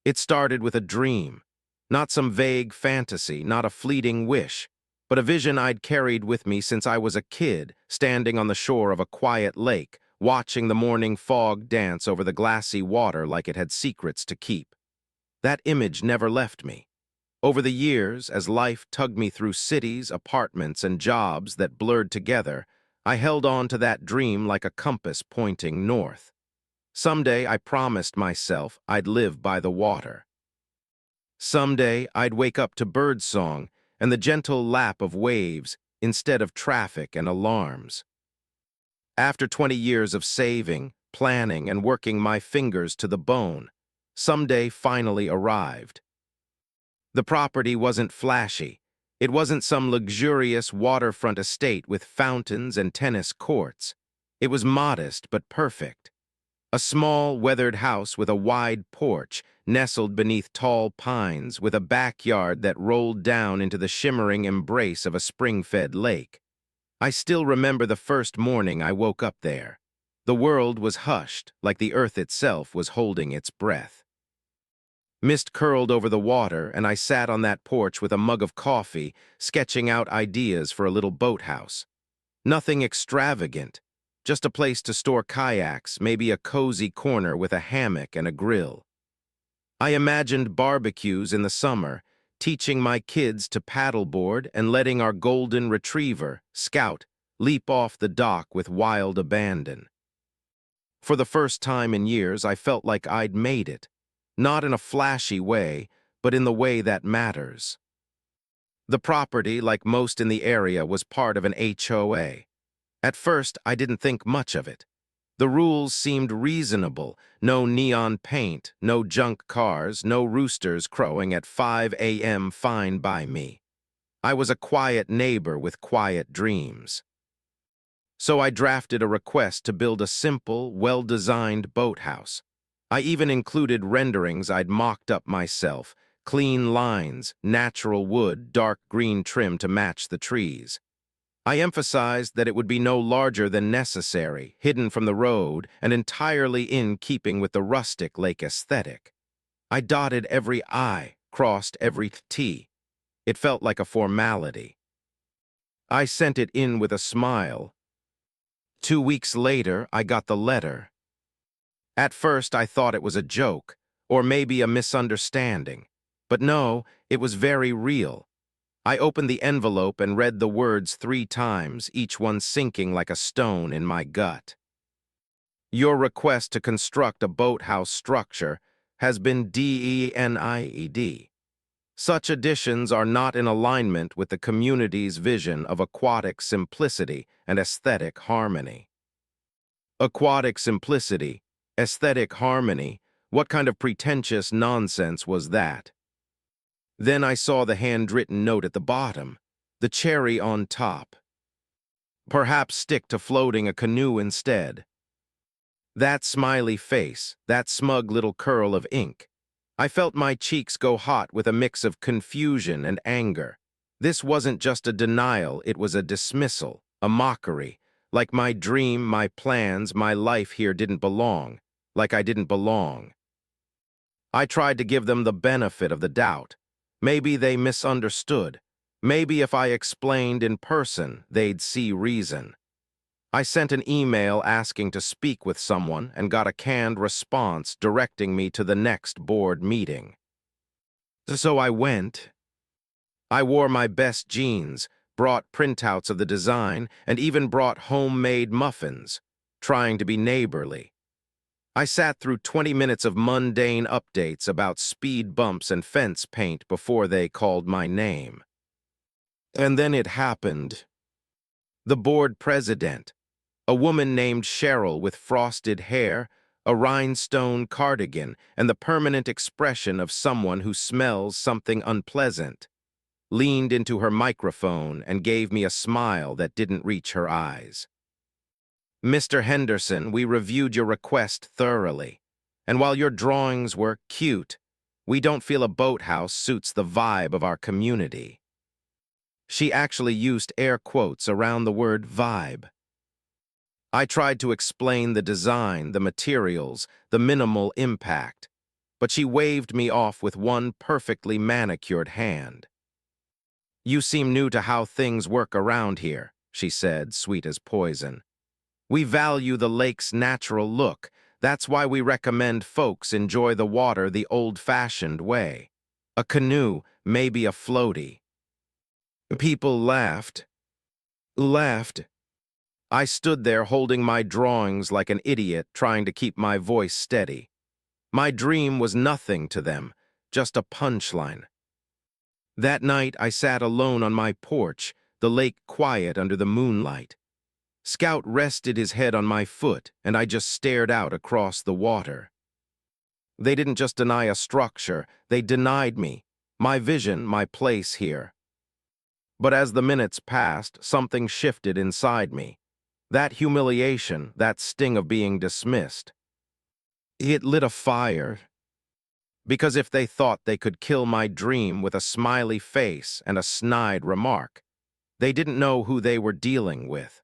It started with a dream, not some vague fantasy, not a fleeting wish, but a vision I'd carried with me since I was a kid, standing on the shore of a quiet lake, watching the morning fog dance over the glassy water like it had secrets to keep. That image never left me. Over the years, as life tugged me through cities, apartments, and jobs that blurred together, I held on to that dream like a compass pointing north. Someday, I promised myself I'd live by the water. Someday, I'd wake up to birdsong and the gentle lap of waves instead of traffic and alarms. After 20 years of saving, planning, and working my fingers to the bone, someday finally arrived. The property wasn't flashy. It wasn't some luxurious waterfront estate with fountains and tennis courts. It was modest but perfect. A small, weathered house with a wide porch, nestled beneath tall pines, with a backyard that rolled down into the shimmering embrace of a spring-fed lake. I still remember the first morning I woke up there. The world was hushed, like the earth itself was holding its breath. Mist curled over the water, and I sat on that porch with a mug of coffee, sketching out ideas for a little boathouse. Nothing extravagant, just a place to store kayaks, maybe a cozy corner with a hammock and a grill. I imagined barbecues in the summer, teaching my kids to paddleboard and letting our golden retriever, Scout, leap off the dock with wild abandon. For the first time in years, I felt like I'd made it. Not in a flashy way, but in the way that matters. The property, like most in the area, was part of an HOA. At first, I didn't think much of it. The rules seemed reasonable. No neon paint, no junk cars, no roosters crowing at 5 a.m. fine by me. I was a quiet neighbor with quiet dreams. So I drafted a request to build a simple, well-designed boathouse. I even included renderings I'd mocked up myself, clean lines, natural wood, dark green trim to match the trees. I emphasized that it would be no larger than necessary, hidden from the road, and entirely in keeping with the rustic lake aesthetic. I dotted every I, crossed every T. It felt like a formality. I sent it in with a smile. 2 weeks later, I got the letter. At first, I thought it was a joke, or maybe a misunderstanding. But no, it was very real. I opened the envelope and read the words 3 times, each one sinking like a stone in my gut. Your request to construct a boathouse structure has been denied. Such additions are not in alignment with the community's vision of aquatic simplicity and aesthetic harmony. Aquatic simplicity, aesthetic harmony, what kind of pretentious nonsense was that? Then I saw the handwritten note at the bottom, the cherry on top. Perhaps stick to floating a canoe instead. That smiley face, that smug little curl of ink. I felt my cheeks go hot with a mix of confusion and anger. This wasn't just a denial, it was a dismissal, a mockery. Like my dream, my plans, my life here didn't belong. Like I didn't belong. I tried to give them the benefit of the doubt. Maybe they misunderstood. Maybe if I explained in person, they'd see reason. I sent an email asking to speak with someone and got a canned response directing me to the next board meeting. So I went. I wore my best jeans, brought printouts of the design, and even brought homemade muffins, trying to be neighborly. I sat through 20 minutes of mundane updates about speed bumps and fence paint before they called my name. And then it happened. The board president, a woman named Cheryl with frosted hair, a rhinestone cardigan, and the permanent expression of someone who smells something unpleasant, leaned into her microphone and gave me a smile that didn't reach her eyes. Mr. Henderson, we reviewed your request thoroughly, and while your drawings were cute, we don't feel a boathouse suits the vibe of our community. She actually used air quotes around the word vibe. I tried to explain the design, the materials, the minimal impact. but she waved me off with one perfectly manicured hand. "You seem new to how things work around here," she said, sweet as poison. "We value the lake's natural look. That's why we recommend folks enjoy the water the old-fashioned way. A canoe, maybe a floaty." People laughed. Laughed. I stood there holding my drawings like an idiot, trying to keep my voice steady. My dream was nothing to them, just a punchline. That night I sat alone on my porch, the lake quiet under the moonlight. Scout rested his head on my foot, and I just stared out across the water. They didn't just deny a structure, they denied me, my vision, my place here. But as the minutes passed, something shifted inside me. That humiliation, that sting of being dismissed. It lit a fire. Because if they thought they could kill my dream with a smiley face and a snide remark, they didn't know who they were dealing with.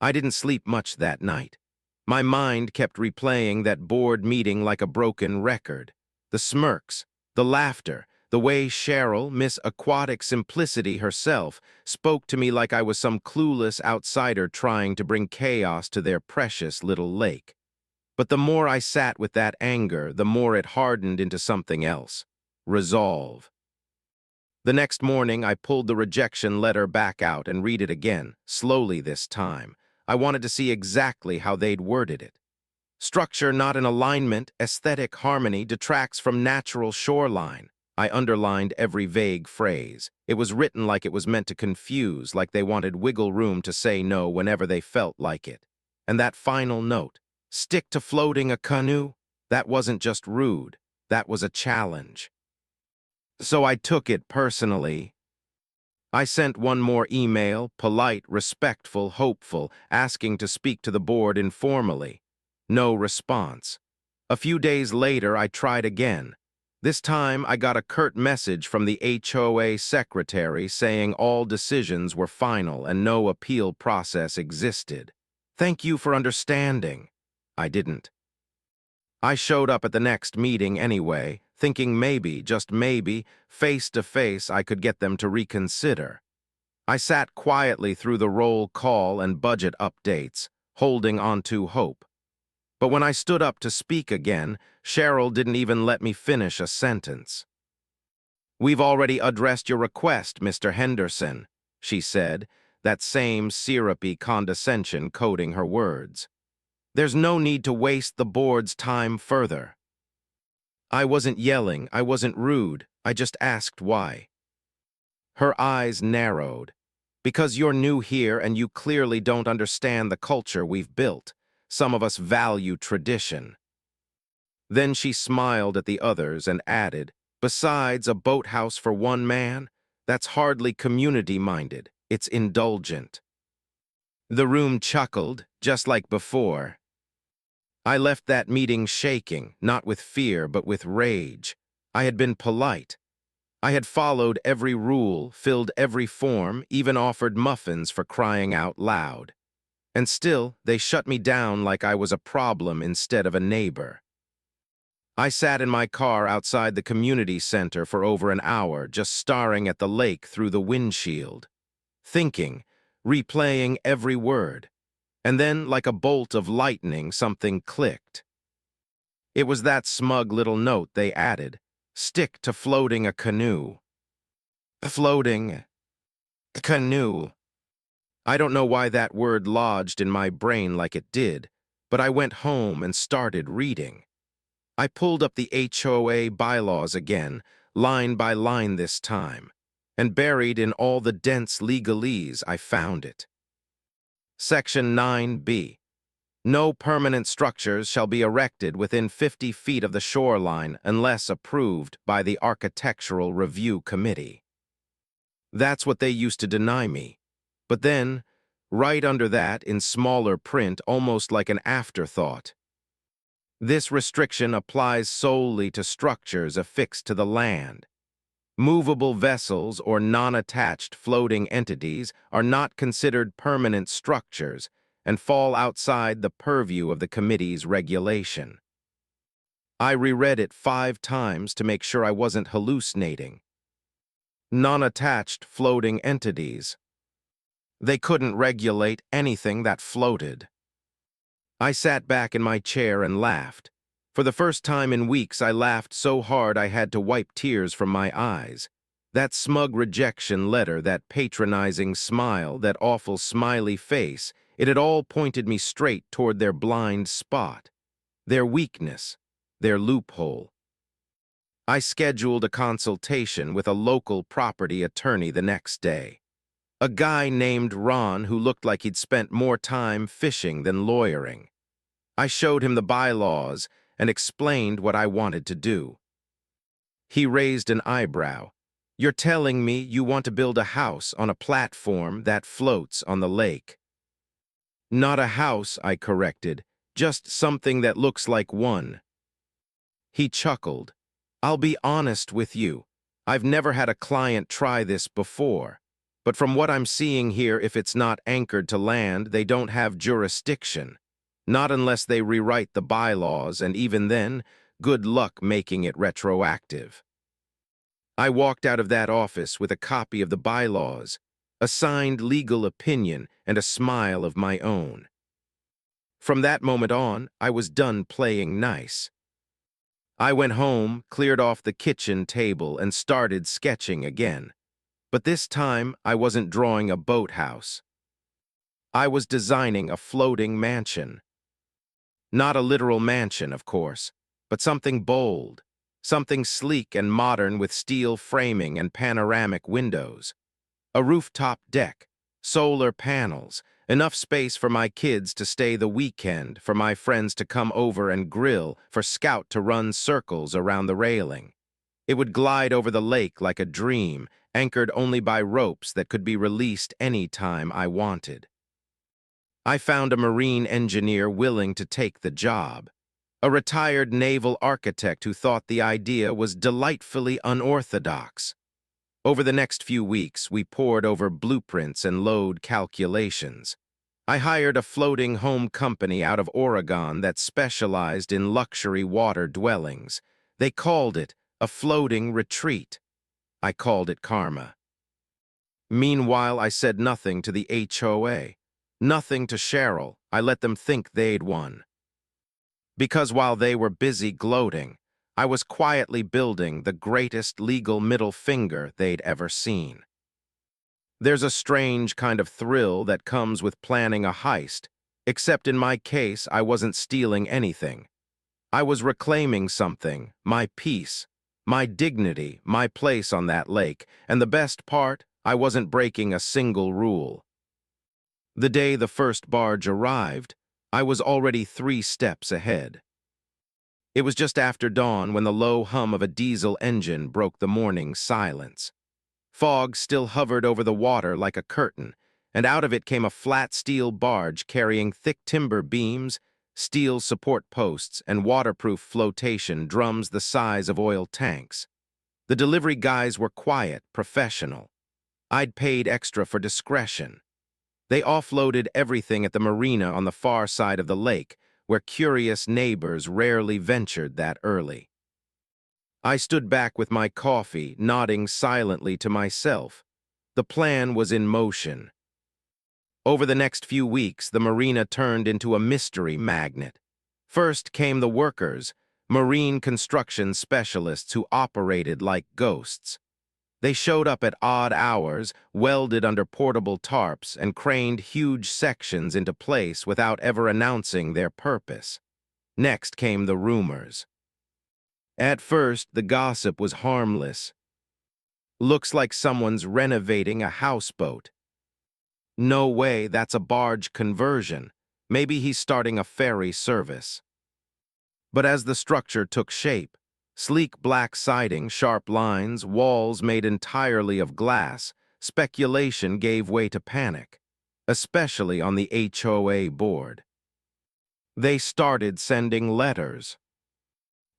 I didn't sleep much that night. My mind kept replaying that board meeting like a broken record. The smirks, the laughter, the way Cheryl, Miss Aquatic Simplicity herself, spoke to me like I was some clueless outsider trying to bring chaos to their precious little lake. But the more I sat with that anger, the more it hardened into something else. Resolve. The next morning, I pulled the rejection letter back out and read it again, slowly this time. I wanted to see exactly how they'd worded it. Structure not in alignment, aesthetic harmony detracts from natural shoreline. I underlined every vague phrase. It was written like it was meant to confuse, like they wanted wiggle room to say no whenever they felt like it. And that final note, stick to floating a canoe, that wasn't just rude, that was a challenge. So I took it personally. I sent one more email, polite, respectful, hopeful, asking to speak to the board informally. No response. A few days later, I tried again. This time, I got a curt message from the HOA secretary saying all decisions were final and no appeal process existed. "Thank you for understanding." I didn't. I showed up at the next meeting anyway, thinking maybe, just maybe, face to face I could get them to reconsider. I sat quietly through the roll call and budget updates, holding on to hope. But when I stood up to speak again, Cheryl didn't even let me finish a sentence. "We've already addressed your request, Mr. Henderson," she said, that same syrupy condescension coating her words. "There's no need to waste the board's time further." I wasn't yelling, I wasn't rude, I just asked why. Her eyes narrowed. "Because you're new here and you clearly don't understand the culture we've built. Some of us value tradition." Then she smiled at the others and added, "Besides, a boathouse for one man? That's hardly community-minded, it's indulgent." The room chuckled, just like before. I left that meeting shaking, not with fear, but with rage. I had been polite. I had followed every rule, filled every form, even offered muffins for crying out loud. And still, they shut me down like I was a problem instead of a neighbor. I sat in my car outside the community center for over an hour, just staring at the lake through the windshield. Thinking, replaying every word. And then, like a bolt of lightning, something clicked. It was that smug little note they added. Stick to floating a canoe. Floating a canoe. I don't know why that word lodged in my brain like it did, but I went home and started reading. I pulled up the HOA bylaws again, line by line this time, and buried in all the dense legalese I found it. Section 9B. No permanent structures shall be erected within 50 feet of the shoreline unless approved by the Architectural Review Committee. That's what they used to deny me. But then, right under that, in smaller print, almost like an afterthought, this restriction applies solely to structures affixed to the land. Movable vessels or non-attached floating entities are not considered permanent structures and fall outside the purview of the committee's regulation. I reread it 5 times to make sure I wasn't hallucinating. Non-attached floating entities. They couldn't regulate anything that floated. I sat back in my chair and laughed. For the first time in weeks, I laughed so hard I had to wipe tears from my eyes. That smug rejection letter, that patronizing smile, that awful smiley face, it had all pointed me straight toward their blind spot, their weakness, their loophole. I scheduled a consultation with a local property attorney the next day. A guy named Ron who looked like he'd spent more time fishing than lawyering. I showed him the bylaws and explained what I wanted to do. He raised an eyebrow. "You're telling me you want to build a house on a platform that floats on the lake?" "Not a house," I corrected, "just something that looks like one." He chuckled. "I'll be honest with you. I've never had a client try this before. But from what I'm seeing here, if it's not anchored to land, they don't have jurisdiction. Not unless they rewrite the bylaws, and even then, good luck making it retroactive." I walked out of that office with a copy of the bylaws, a signed legal opinion, and a smile of my own. From that moment on, I was done playing nice. I went home, cleared off the kitchen table, and started sketching again. But this time, I wasn't drawing a boathouse. I was designing a floating mansion. Not a literal mansion, of course, but something bold, something sleek and modern with steel framing and panoramic windows. A rooftop deck, solar panels, enough space for my kids to stay the weekend, for my friends to come over and grill, for Scout to run circles around the railing. It would glide over the lake like a dream, anchored only by ropes that could be released any time I wanted. I found a marine engineer willing to take the job, a retired naval architect who thought the idea was delightfully unorthodox. Over the next few weeks, we pored over blueprints and load calculations. I hired a floating home company out of Oregon that specialized in luxury water dwellings. They called it a floating retreat. I called it karma. Meanwhile, I said nothing to the HOA. Nothing to Cheryl. I let them think they'd won. Because while they were busy gloating, I was quietly building the greatest legal middle finger they'd ever seen. There's a strange kind of thrill that comes with planning a heist, except in my case, I wasn't stealing anything. I was reclaiming something, my peace, my dignity, my place on that lake, and the best part, I wasn't breaking a single rule. The day the first barge arrived, I was already 3 steps ahead. It was just after dawn when the low hum of a diesel engine broke the morning silence. Fog still hovered over the water like a curtain, and out of it came a flat steel barge carrying thick timber beams, steel support posts, and waterproof flotation drums the size of oil tanks. The delivery guys were quiet, professional. I'd paid extra for discretion. They offloaded everything at the marina on the far side of the lake, where curious neighbors rarely ventured that early. I stood back with my coffee, nodding silently to myself. The plan was in motion. Over the next few weeks, the marina turned into a mystery magnet. First came the workers, marine construction specialists who operated like ghosts. They showed up at odd hours, welded under portable tarps, and craned huge sections into place without ever announcing their purpose. Next came the rumors. At first, the gossip was harmless. "Looks like someone's renovating a houseboat." "No way, that's a barge conversion. Maybe he's starting a ferry service." But as the structure took shape, sleek black siding, sharp lines, walls made entirely of glass, speculation gave way to panic, especially on the HOA board. They started sending letters.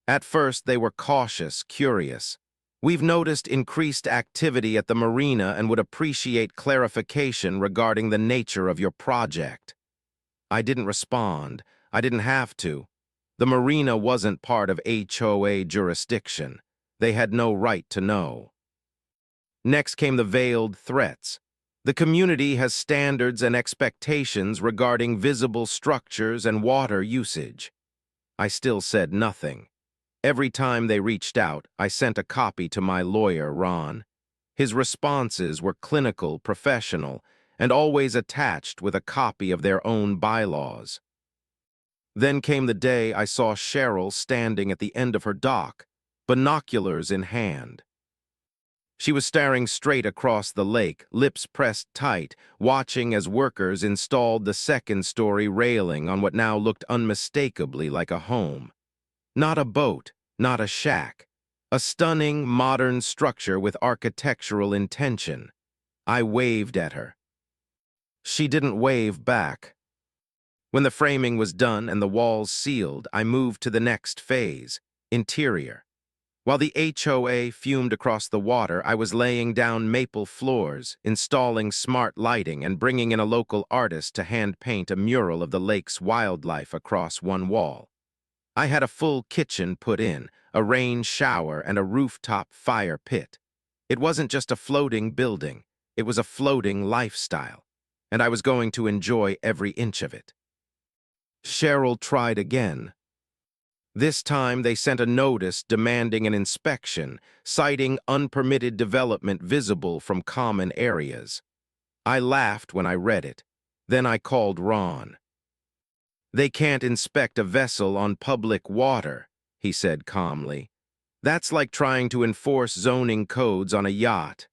At first, they were cautious, curious. "We've noticed increased activity at the marina and would appreciate clarification regarding the nature of your project." I didn't respond. I didn't have to. The marina wasn't part of HOA jurisdiction. They had no right to know. Next came the veiled threats. The community has standards and expectations regarding visible structures and water usage. I still said nothing. Every time they reached out, I sent a copy to my lawyer, Ron. His responses were clinical, professional, and always attached with a copy of their own bylaws. Then came the day I saw Cheryl standing at the end of her dock, binoculars in hand. She was staring straight across the lake, lips pressed tight, watching as workers installed the second-story railing on what now looked unmistakably like a home. Not a boat, not a shack. A stunning, modern structure with architectural intention. I waved at her. She didn't wave back. When the framing was done and the walls sealed, I moved to the next phase, interior. While the HOA fumed across the water, I was laying down maple floors, installing smart lighting, and bringing in a local artist to hand-paint a mural of the lake's wildlife across one wall. I had a full kitchen put in, a rain shower, and a rooftop fire pit. It wasn't just a floating building, it was a floating lifestyle, and I was going to enjoy every inch of it. Cheryl tried again. This time they sent a notice demanding an inspection, citing unpermitted development visible from common areas. I laughed when I read it. Then I called Ron. "They can't inspect a vessel on public water," he said calmly. "That's like trying to enforce zoning codes on a yacht."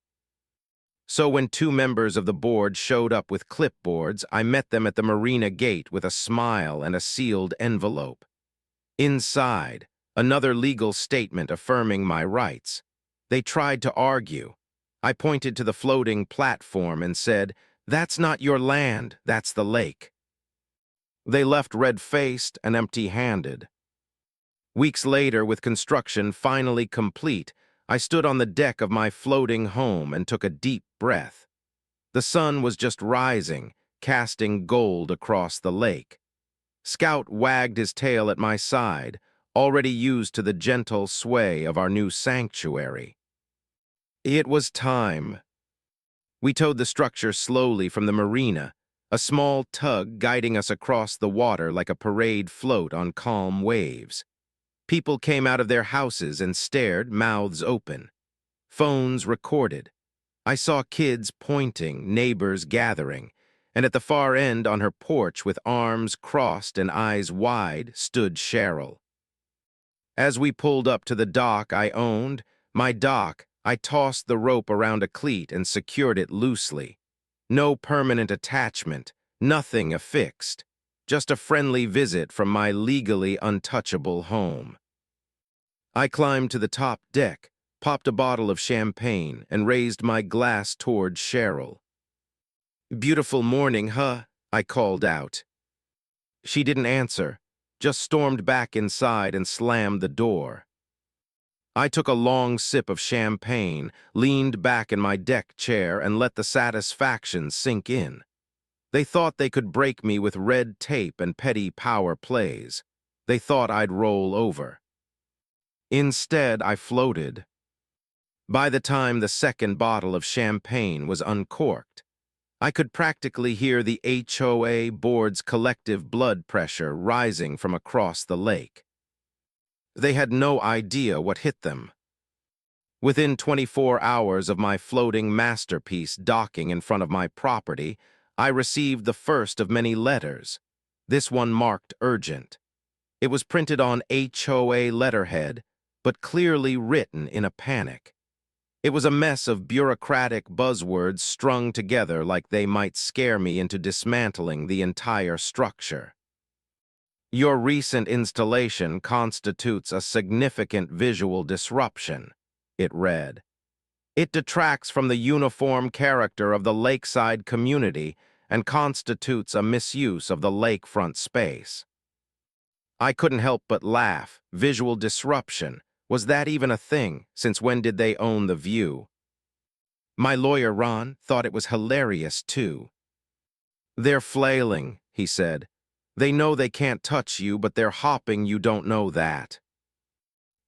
So when two members of the board showed up with clipboards, I met them at the marina gate with a smile and a sealed envelope. Inside, another legal statement affirming my rights. They tried to argue. I pointed to the floating platform and said, "That's not your land, that's the lake." They left red-faced and empty-handed. Weeks later, with construction finally complete, I stood on the deck of my floating home and took a deep breath. The sun was just rising, casting gold across the lake. Scout wagged his tail at my side, already used to the gentle sway of our new sanctuary. It was time. We towed the structure slowly from the marina, a small tug guiding us across the water like a parade float on calm waves. People came out of their houses and stared, mouths open. Phones recorded. I saw kids pointing, neighbors gathering, and at the far end on her porch with arms crossed and eyes wide stood Cheryl. As we pulled up to the dock I owned, my dock, I tossed the rope around a cleat and secured it loosely. No permanent attachment, nothing affixed, just a friendly visit from my legally untouchable home. I climbed to the top deck, popped a bottle of champagne, and raised my glass toward Cheryl. "Beautiful morning, huh?" I called out. She didn't answer, just stormed back inside and slammed the door. I took a long sip of champagne, leaned back in my deck chair, and let the satisfaction sink in. They thought they could break me with red tape and petty power plays. They thought I'd roll over. Instead, I floated. By the time the second bottle of champagne was uncorked, I could practically hear the HOA board's collective blood pressure rising from across the lake. They had no idea what hit them. Within 24 hours of my floating masterpiece docking in front of my property, I received the first of many letters. This one marked urgent. It was printed on HOA letterhead, but clearly written in a panic. It was a mess of bureaucratic buzzwords strung together like they might scare me into dismantling the entire structure. "Your recent installation constitutes a significant visual disruption," it read. "It detracts from the uniform character of the lakeside community and constitutes a misuse of the lakefront space." I couldn't help but laugh. Visual disruption. Was that even a thing? Since when did they own the view? My lawyer, Ron, thought it was hilarious, too. "They're flailing," he said. They know they can't touch you, but they're hopping you don't know that.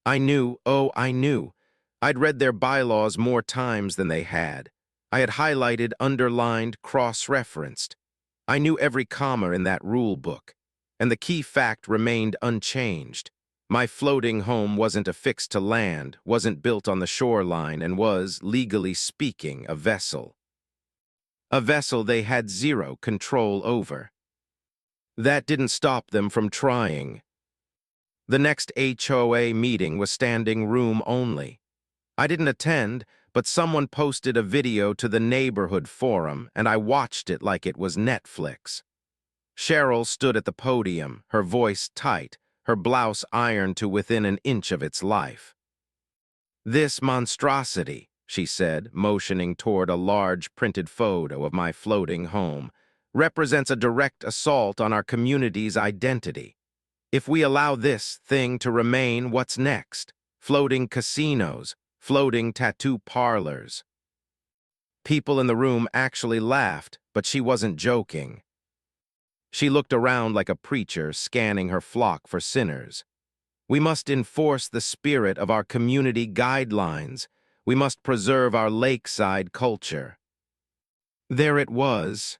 I knew, oh, I knew. I'd read their bylaws more times than they had. I had highlighted, underlined, cross-referenced. I knew every comma in that rule book, and the key fact remained unchanged. My floating home wasn't affixed to land, wasn't built on the shoreline, and was, legally speaking, a vessel. A vessel they had zero control over. That didn't stop them from trying. The next HOA meeting was standing room only. I didn't attend, but someone posted a video to the neighborhood forum, and I watched it like it was Netflix. Cheryl stood at the podium, her voice tight, her blouse ironed to within an inch of its life. "This monstrosity," she said, motioning toward a large printed photo of my floating home, "represents a direct assault on our community's identity. If we allow this thing to remain, what's next? Floating casinos, floating tattoo parlors." People in the room actually laughed, but she wasn't joking. She looked around like a preacher scanning her flock for sinners. "We must enforce the spirit of our community guidelines. We must preserve our lakeside culture." There it was.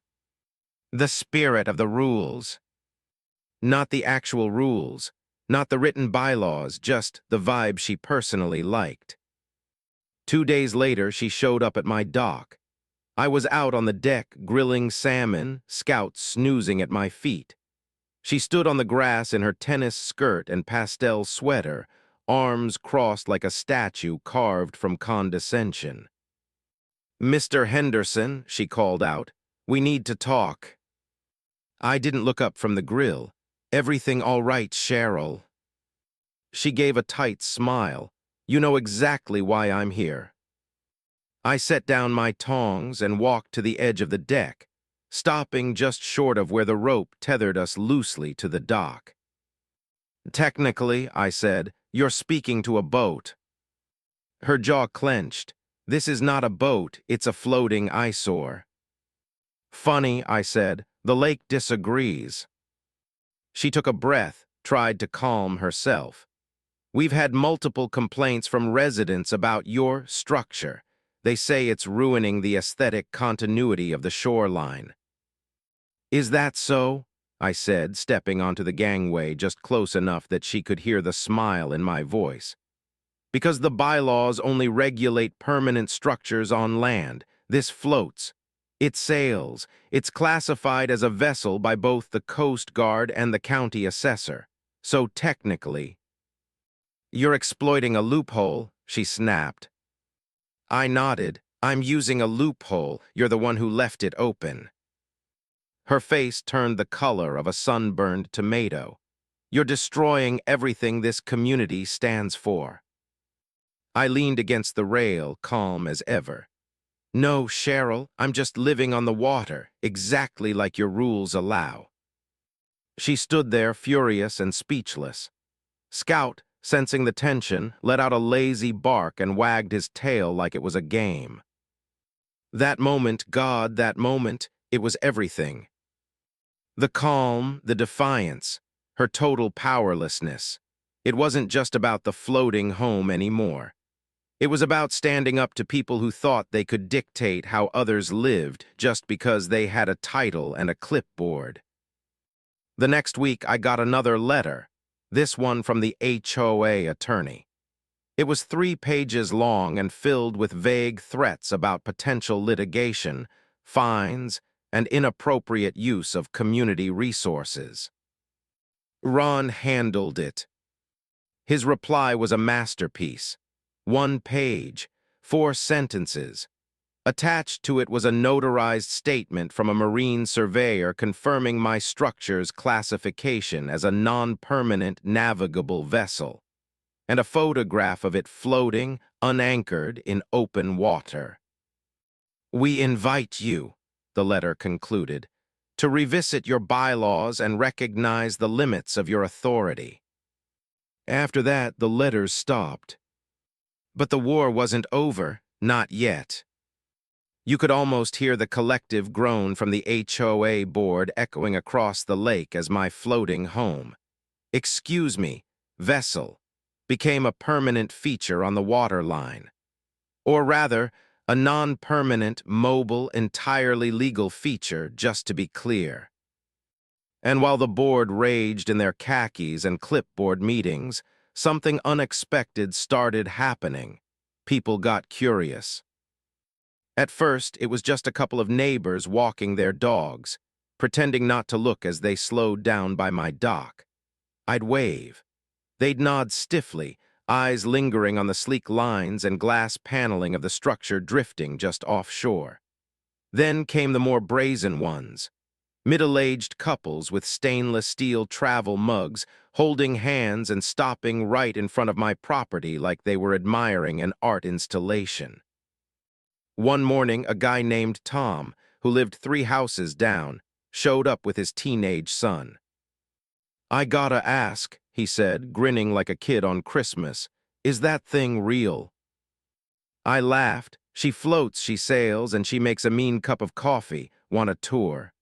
The spirit of the rules. Not the actual rules, not the written bylaws, just the vibe she personally liked. 2 days later, she showed up at my dock. I was out on the deck grilling salmon, Scout snoozing at my feet. She stood on the grass in her tennis skirt and pastel sweater, arms crossed like a statue carved from condescension. "Mr. Henderson," she called out, "we need to talk." I didn't look up from the grill. "Everything all right, Cheryl?" She gave a tight smile. "You know exactly why I'm here." I set down my tongs and walked to the edge of the deck, stopping just short of where the rope tethered us loosely to the dock. "Technically," I said, "you're speaking to a boat." Her jaw clenched. "This is not a boat, it's a floating eyesore." "Funny," I said, "the lake disagrees." She took a breath, tried to calm herself. "We've had multiple complaints from residents about your structure. They say it's ruining the aesthetic continuity of the shoreline." "Is that so?" I said, stepping onto the gangway just close enough that she could hear the smile in my voice. "Because the bylaws only regulate permanent structures on land. This floats. It sails. It's classified as a vessel by both the Coast Guard and the county assessor. So technically—" "You're exploiting a loophole," she snapped. I nodded. "I'm using a loophole. You're the one who left it open." Her face turned the color of a sunburned tomato. "You're destroying everything this community stands for." I leaned against the rail, calm as ever. "No, Cheryl, I'm just living on the water, exactly like your rules allow." She stood there, furious and speechless. Scout, sensing the tension, let out a lazy bark and wagged his tail like it was a game. That moment, God, that moment, it was everything. The calm, the defiance, her total powerlessness. It wasn't just about the floating home anymore. It was about standing up to people who thought they could dictate how others lived just because they had a title and a clipboard. The next week, I got another letter, this one from the HOA attorney. It was 3 pages long and filled with vague threats about potential litigation, fines, and inappropriate use of community resources. Ron handled it. His reply was a masterpiece. 1 page, 4 sentences. Attached to it was a notarized statement from a marine surveyor confirming my structure's classification as a non-permanent navigable vessel, and a photograph of it floating, unanchored, in open water. "We invite you," the letter concluded, "to revisit your bylaws and recognize the limits of your authority." After that, the letters stopped. But the war wasn't over, not yet. You could almost hear the collective groan from the HOA board echoing across the lake as my floating home, "Excuse me, vessel," became a permanent feature on the water line. Or rather, a non-permanent, mobile, entirely legal feature, just to be clear. And while the board raged in their khakis and clipboard meetings, something unexpected started happening. People got curious. At first, it was just a couple of neighbors walking their dogs, pretending not to look as they slowed down by my dock. I'd wave. They'd nod stiffly, eyes lingering on the sleek lines and glass paneling of the structure drifting just offshore. Then came the more brazen ones. Middle-aged couples with stainless steel travel mugs, holding hands and stopping right in front of my property like they were admiring an art installation. One morning, a guy named Tom, who lived 3 houses down, showed up with his teenage son. "I gotta ask," he said, grinning like a kid on Christmas, "is that thing real?" I laughed. "She floats, she sails, and she makes a mean cup of coffee. Want a tour?"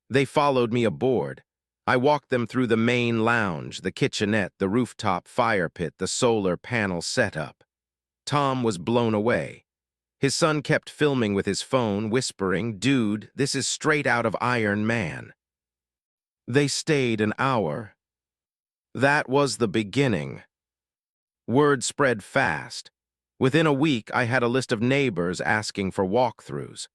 They followed me aboard. I walked them through the main lounge, the kitchenette, the rooftop fire pit, the solar panel setup. Tom was blown away. His son kept filming with his phone, whispering, "Dude, this is straight out of Iron Man." They stayed an hour. That was the beginning. Word spread fast. Within a week, I had a list of neighbors asking for walkthroughs.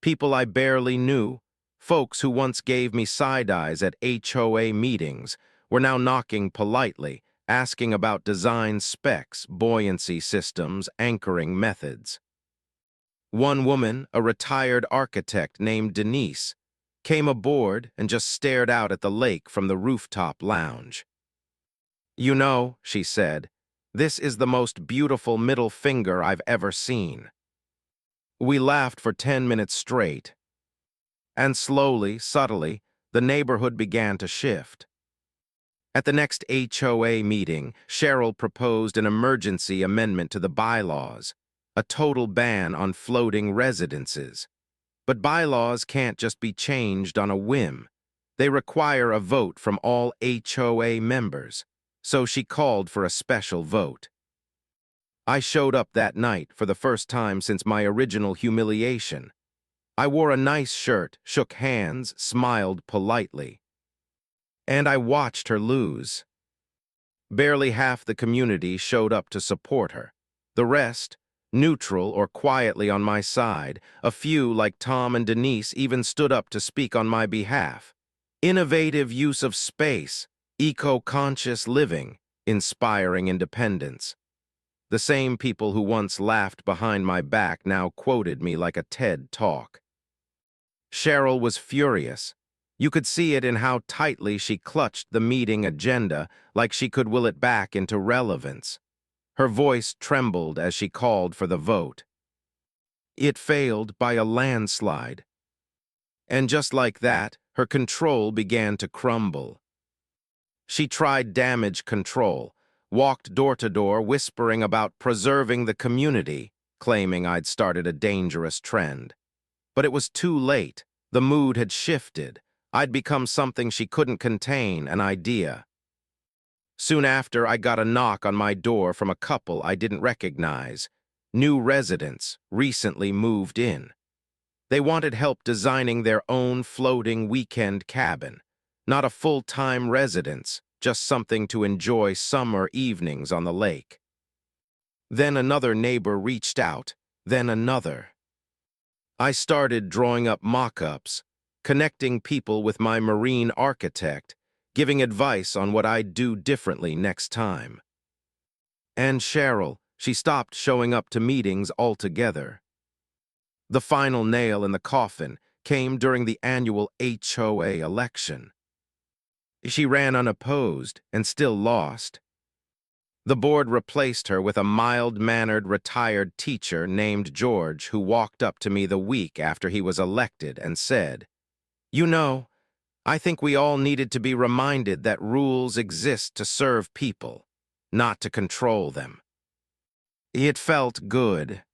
People I barely knew, folks who once gave me side-eyes at HOA meetings, were now knocking politely, asking about design specs, buoyancy systems, anchoring methods. One woman, a retired architect named Denise, came aboard and just stared out at the lake from the rooftop lounge. "You know," she said, "this is the most beautiful middle finger I've ever seen." We laughed for 10 minutes straight. And slowly, subtly, the neighborhood began to shift. At the next HOA meeting, Cheryl proposed an emergency amendment to the bylaws, a total ban on floating residences. But bylaws can't just be changed on a whim. They require a vote from all HOA members, so she called for a special vote. I showed up that night for the first time since my original humiliation. I wore a nice shirt, shook hands, smiled politely. And I watched her lose. Barely half the community showed up to support her. The rest, neutral or quietly on my side, a few, like Tom and Denise, even stood up to speak on my behalf. Innovative use of space, eco-conscious living, inspiring independence. The same people who once laughed behind my back now quoted me like a TED Talk. Cheryl was furious. You could see it in how tightly she clutched the meeting agenda, like she could will it back into relevance. Her voice trembled as she called for the vote. It failed by a landslide. And just like that, her control began to crumble. She tried damage control, walked door to door whispering about preserving the community, claiming I'd started a dangerous trend. But it was too late. The mood had shifted. I'd become something she couldn't contain, an idea. Soon after, I got a knock on my door from a couple I didn't recognize. New residents, recently moved in. They wanted help designing their own floating weekend cabin. Not a full-time residence, just something to enjoy summer evenings on the lake. Then another neighbor reached out, then another. I started drawing up mock-ups, connecting people with my marine architect, giving advice on what I'd do differently next time. And Cheryl, she stopped showing up to meetings altogether. The final nail in the coffin came during the annual HOA election. She ran unopposed and still lost. The board replaced her with a mild-mannered retired teacher named George who walked up to me the week after he was elected and said, "You know, I think we all needed to be reminded that rules exist to serve people, not to control them." It felt good.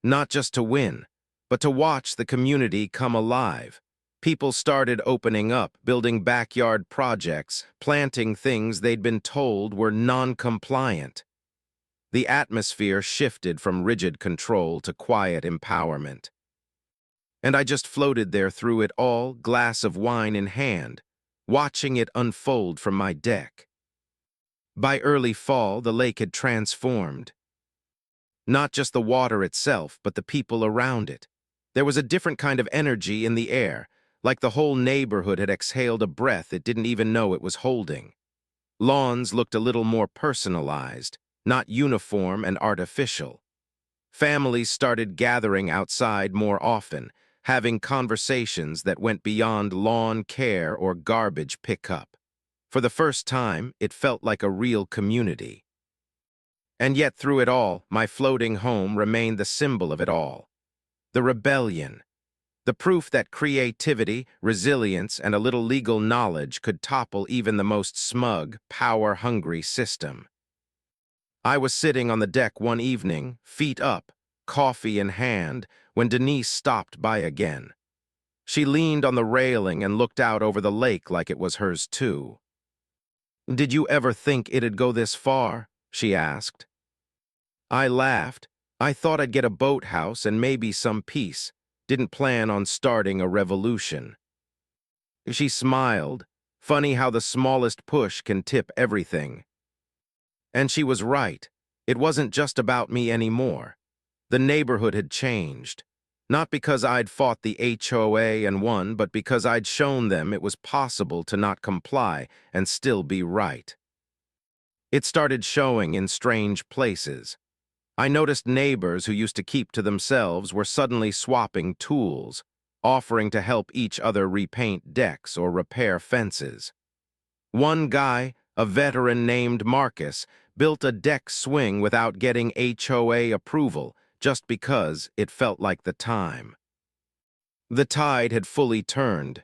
Not just to win, but to watch the community come alive. People started opening up, building backyard projects, planting things they'd been told were non-compliant. The atmosphere shifted from rigid control to quiet empowerment. And I just floated there through it all, glass of wine in hand, watching it unfold from my deck. By early fall, the lake had transformed. Not just the water itself, but the people around it. There was a different kind of energy in the air, like the whole neighborhood had exhaled a breath it didn't even know it was holding. Lawns looked a little more personalized, not uniform and artificial. Families started gathering outside more often, having conversations that went beyond lawn care or garbage pickup. For the first time, it felt like a real community. And yet through it all, my floating home remained the symbol of it all. The rebellion. The proof that creativity, resilience, and a little legal knowledge could topple even the most smug, power-hungry system. I was sitting on the deck one evening, feet up, coffee in hand, when Denise stopped by again. She leaned on the railing and looked out over the lake like it was hers too. "Did you ever think it'd go this far?" she asked. I laughed. I thought I'd get a boathouse and maybe some peace. Didn't plan on starting a revolution. She smiled. Funny how the smallest push can tip everything. And she was right. It wasn't just about me anymore. The neighborhood had changed. Not because I'd fought the HOA and won, but because I'd shown them it was possible to not comply and still be right. It started showing in strange places. I noticed neighbors who used to keep to themselves were suddenly swapping tools, offering to help each other repaint decks or repair fences. One guy, a veteran named Marcus, built a deck swing without getting HOA approval, just because it felt like the time. The tide had fully turned.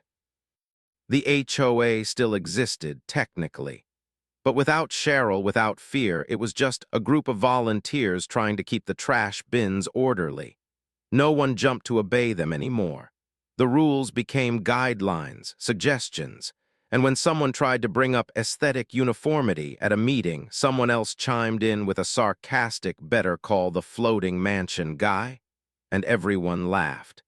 The HOA still existed, technically. But without Cheryl, without fear, it was just a group of volunteers trying to keep the trash bins orderly. No one jumped to obey them anymore. The rules became guidelines, suggestions, and when someone tried to bring up aesthetic uniformity at a meeting, someone else chimed in with a sarcastic "better call the floating mansion guy," and everyone laughed.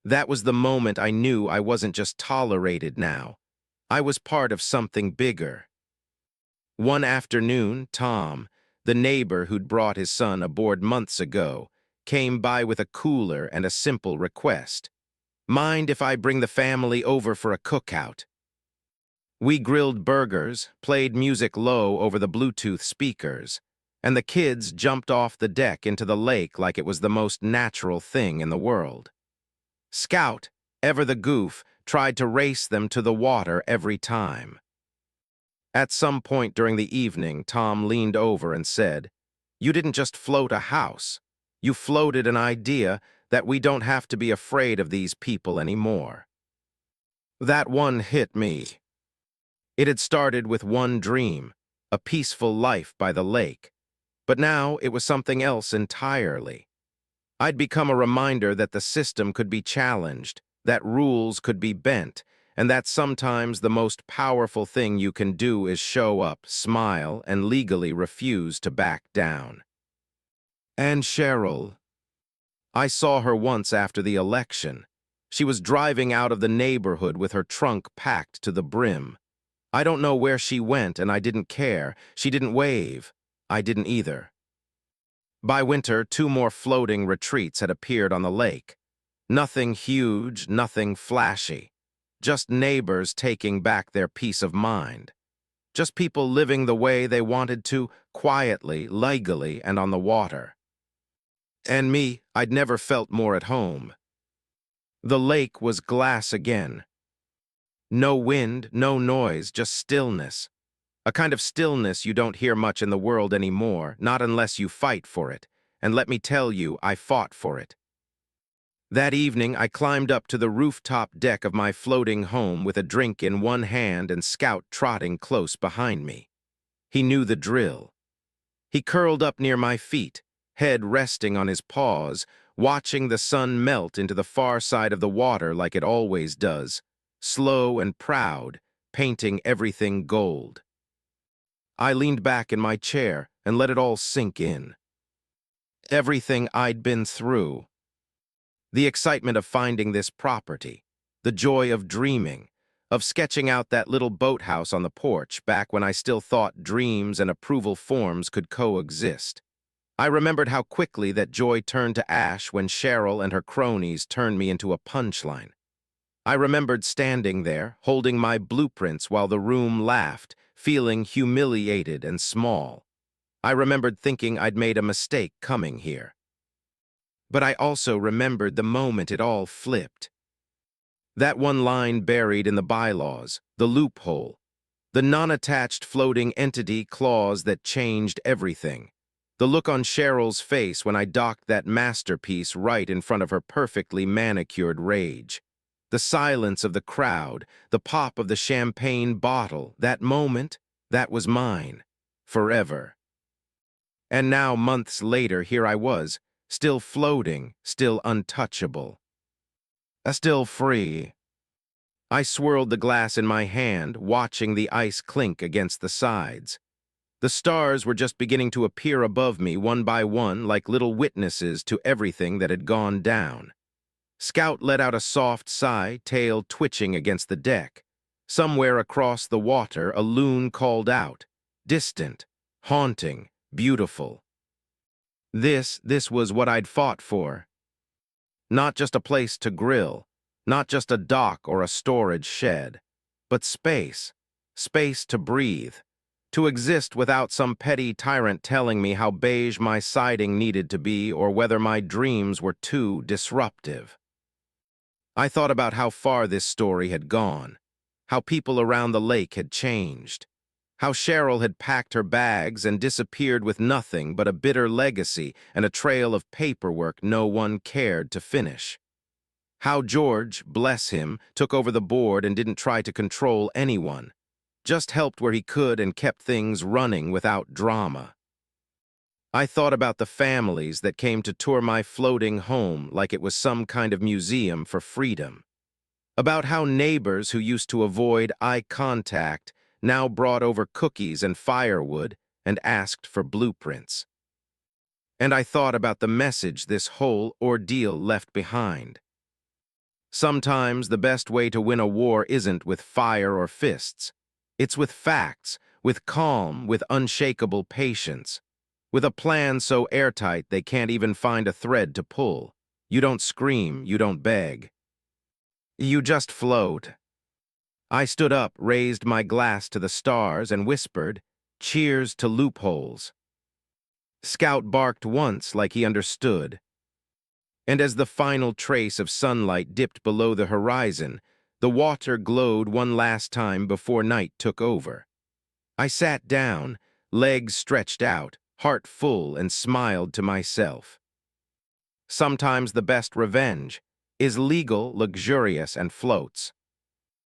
That was the moment I knew I wasn't just tolerated now. I was part of something bigger. One afternoon, Tom, the neighbor who'd brought his son aboard months ago, came by with a cooler and a simple request. "Mind if I bring the family over for a cookout?" We grilled burgers, played music low over the Bluetooth speakers, and the kids jumped off the deck into the lake like it was the most natural thing in the world. Scout, ever the goof, tried to race them to the water every time. At some point during the evening, Tom leaned over and said, "You didn't just float a house. You floated an idea that we don't have to be afraid of these people anymore." That one hit me. It had started with one dream, a peaceful life by the lake. But now it was something else entirely. I'd become a reminder that the system could be challenged, that rules could be bent, and that sometimes the most powerful thing you can do is show up, smile, and legally refuse to back down. And Cheryl. I saw her once after the election. She was driving out of the neighborhood with her trunk packed to the brim. I don't know where she went, and I didn't care. She didn't wave. I didn't either. By winter, 2 more floating retreats had appeared on the lake. Nothing huge, nothing flashy. Just neighbors taking back their peace of mind. Just people living the way they wanted to, quietly, legally, and on the water. And me, I'd never felt more at home. The lake was glass again. No wind, no noise, just stillness. A kind of stillness you don't hear much in the world anymore, not unless you fight for it. And let me tell you, I fought for it. That evening, I climbed up to the rooftop deck of my floating home with a drink in one hand and Scout trotting close behind me. He knew the drill. He curled up near my feet, head resting on his paws, watching the sun melt into the far side of the water like it always does, slow and proud, painting everything gold. I leaned back in my chair and let it all sink in. Everything I'd been through. The excitement of finding this property, the joy of dreaming, of sketching out that little boathouse on the porch back when I still thought dreams and approval forms could coexist. I remembered how quickly that joy turned to ash when Cheryl and her cronies turned me into a punchline. I remembered standing there, holding my blueprints while the room laughed, feeling humiliated and small. I remembered thinking I'd made a mistake coming here. But I also remembered the moment it all flipped. That one line buried in the bylaws, the loophole, the non-attached floating entity clause that changed everything. The look on Cheryl's face when I docked that masterpiece right in front of her perfectly manicured rage. The silence of the crowd, the pop of the champagne bottle, that moment, that was mine. Forever. And now, months later, here I was, still floating, still untouchable. Still free. I swirled the glass in my hand, watching the ice clink against the sides. The stars were just beginning to appear above me one by one like little witnesses to everything that had gone down. Scout let out a soft sigh, tail twitching against the deck. Somewhere across the water, a loon called out, distant, haunting, beautiful. This was what I'd fought for. Not just a place to grill, not just a dock or a storage shed, but space, space to breathe, to exist without some petty tyrant telling me how beige my siding needed to be or whether my dreams were too disruptive. I thought about how far this story had gone, how people around the lake had changed, how Cheryl had packed her bags and disappeared with nothing but a bitter legacy and a trail of paperwork no one cared to finish. How George, bless him, took over the board and didn't try to control anyone, just helped where he could and kept things running without drama. I thought about the families that came to tour my floating home like it was some kind of museum for freedom. About how neighbors who used to avoid eye contact now brought over cookies and firewood and asked for blueprints. And I thought about the message this whole ordeal left behind. Sometimes the best way to win a war isn't with fire or fists. It's with facts, with calm, with unshakable patience. With a plan so airtight they can't even find a thread to pull. You don't scream, you don't beg. You just float. I stood up, raised my glass to the stars, and whispered, "Cheers to loopholes." Scout barked once like he understood. And as the final trace of sunlight dipped below the horizon, the water glowed one last time before night took over. I sat down, legs stretched out, heart full, and smiled to myself. Sometimes the best revenge is legal, luxurious, and floats.